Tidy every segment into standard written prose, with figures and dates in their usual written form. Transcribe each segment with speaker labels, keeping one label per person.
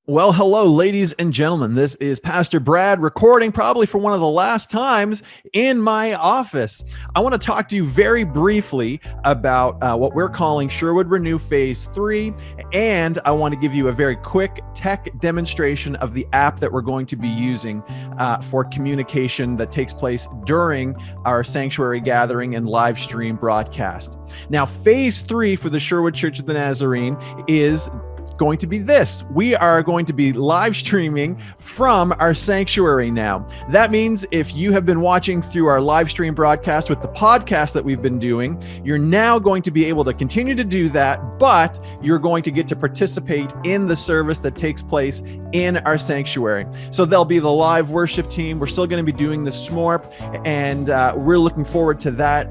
Speaker 1: Well, hello, ladies and gentlemen. This is Pastor Brad recording probably for one of the last times in my office. I want to talk to you very briefly about what we're calling Sherwood Renew Phase 3, and I want to give you a very quick tech demonstration of the app that we're going to be using for communication that takes place during our sanctuary gathering and live stream broadcast. Now, Phase 3 for the Sherwood Church of the Nazarene is going to be this. We are going to be live streaming from our sanctuary now. That means if you have been watching through our live stream broadcast with the podcast that we've been doing, you're now going to be able to continue to do that, but you're going to get to participate in the service that takes place in our sanctuary. So there'll be the live worship team. We're still going to be doing the SMORP, and we're looking forward to that.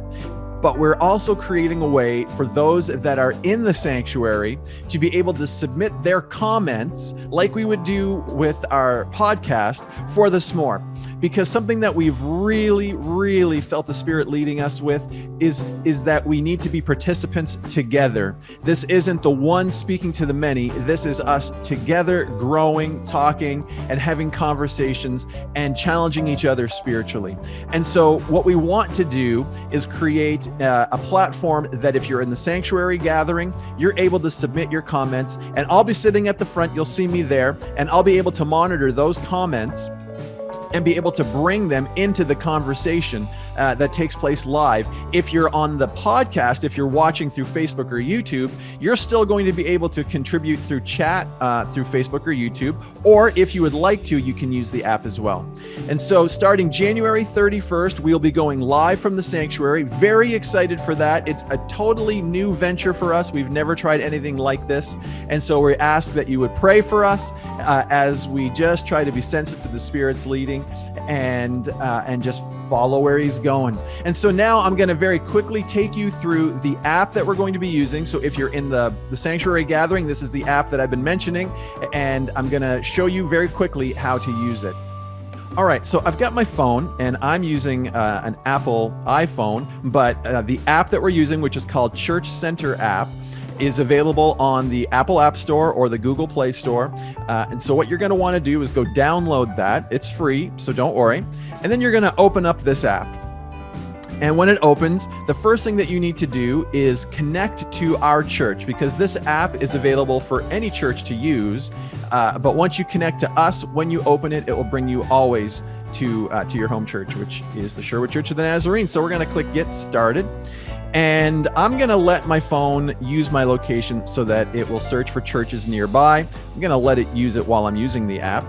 Speaker 1: But we're also creating a way for those that are in the sanctuary to be able to submit their comments like we would do with our podcast for the SMORP. Because something that we've really felt the Spirit leading us with is that we need to be participants together. This isn't the one speaking to the many. This is us together growing, talking, and having conversations and challenging each other spiritually. And so what we want to do is create a platform that if you're in the sanctuary gathering, you're able to submit your comments, and I'll be sitting at the front. You'll see me there, and I'll be able to monitor those comments and be able to bring them into the conversation that takes place live. If you're on the podcast, if you're watching through Facebook or YouTube, you're still going to be able to contribute through chat through Facebook or YouTube, or if you would like to, you can use the app as well. And so starting January 31st, we'll be going live from the sanctuary. Very excited for that. It's a totally new venture for us. We've never tried anything like this. And so we ask that you would pray for us as we just try to be sensitive to the Spirit's leading and just follow where he's going. And so now I'm going to very quickly take you through the app that we're going to be using. So if you're in the sanctuary gathering, this is the app that I've been mentioning, and I'm going to show you very quickly how to use it. All right, so I've got my phone, and I'm using an Apple iPhone, but the app that we're using, which is called Church Center app, is available on the Apple App Store or the Google Play Store. And so what you're going to want to do is go download that. It's free, so don't worry. And then you're going to open up this app. And when it opens, the first thing that you need to do is connect to our church, because this app is available for any church to use. But once you connect to us, when you open it, it will bring you always to your home church, which is the Sherwood Church of the Nazarene. So we're going to click Get Started. And I'm going to let my phone use my location so that it will search for churches nearby. I'm going to let it use it while I'm using the app.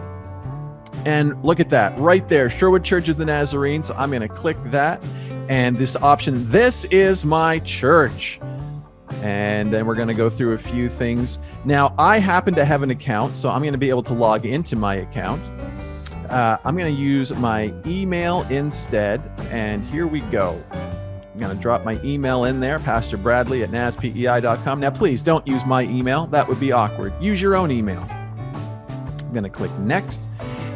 Speaker 1: And look at that right there, Sherwood Church of the Nazarene. So I'm going to click that. And this option, this is my church. And then we're going to go through a few things. Now, I happen to have an account, so I'm going to be able to log into my account. I'm going to use my email instead. And here we go. I'm going to drop my email in there, pastorbradley@naspei.com. Now, please don't use my email. That would be awkward. Use your own email. I'm going to click Next.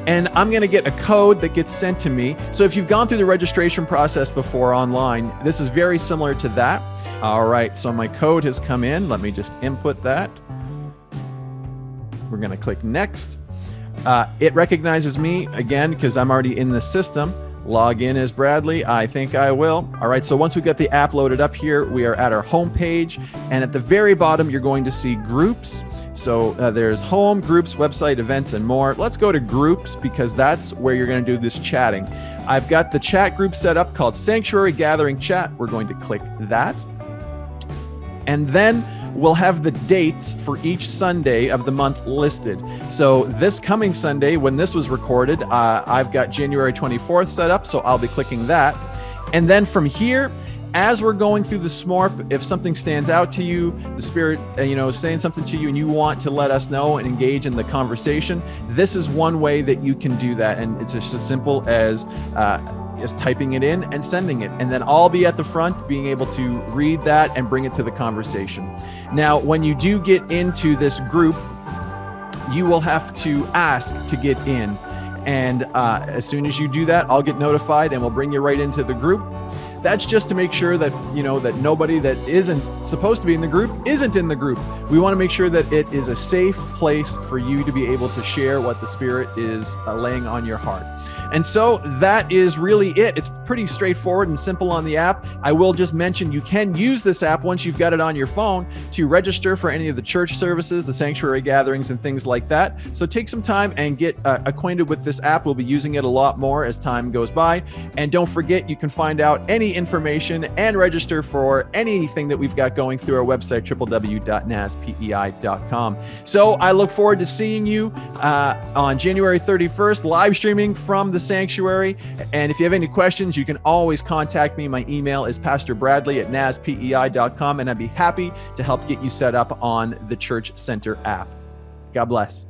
Speaker 1: And I'm going to get a code that gets sent to me. So if you've gone through the registration process before online, this is very similar to that. All right, so my code has come in. Let me just input that. We're going to click Next. It recognizes me, again, because I'm already in the system. Log in as Bradley. I think I will. All right, so once we've got the app loaded up here, we are at our home page. And at the very bottom, you're going to see groups. So there's home, groups, website, events, and more. Let's go to groups, because that's where you're going to do this chatting. I've got the chat group set up called Sanctuary Gathering Chat. We're going to click that. And then we'll have the dates for each Sunday of the month listed. So this coming Sunday, when this was recorded, I've got January 24th set up, so I'll be clicking that. And then from here, as we're going through the SMORP, if something stands out to you, the Spirit, saying something to you, and you want to let us know and engage in the conversation, this is one way that you can do that. And it's just as simple as typing it in and sending it. And then I'll be at the front being able to read that and bring it to the conversation. Now, when you do get into this group, you will have to ask to get in. And as soon as you do that, I'll get notified and we'll bring you right into the group. That's just to make sure that, that nobody that isn't supposed to be in the group isn't in the group. We want to make sure that it is a safe place for you to be able to share what the Spirit is laying on your heart. And so that is really it. It's pretty straightforward and simple on the app. I will just mention you can use this app once you've got it on your phone to register for any of the church services, the sanctuary gatherings, and things like that. So take some time and get acquainted with this app. We'll be using it a lot more as time goes by. And don't forget, you can find out any information and register for anything that we've got going through our website, www.naspei.com. So I look forward to seeing you on January 31st, live streaming from the sanctuary. And if you have any questions, you can always contact me. My email is pastorbradley@naspei.com, and I'd be happy to help get you set up on the Church Center app. God bless.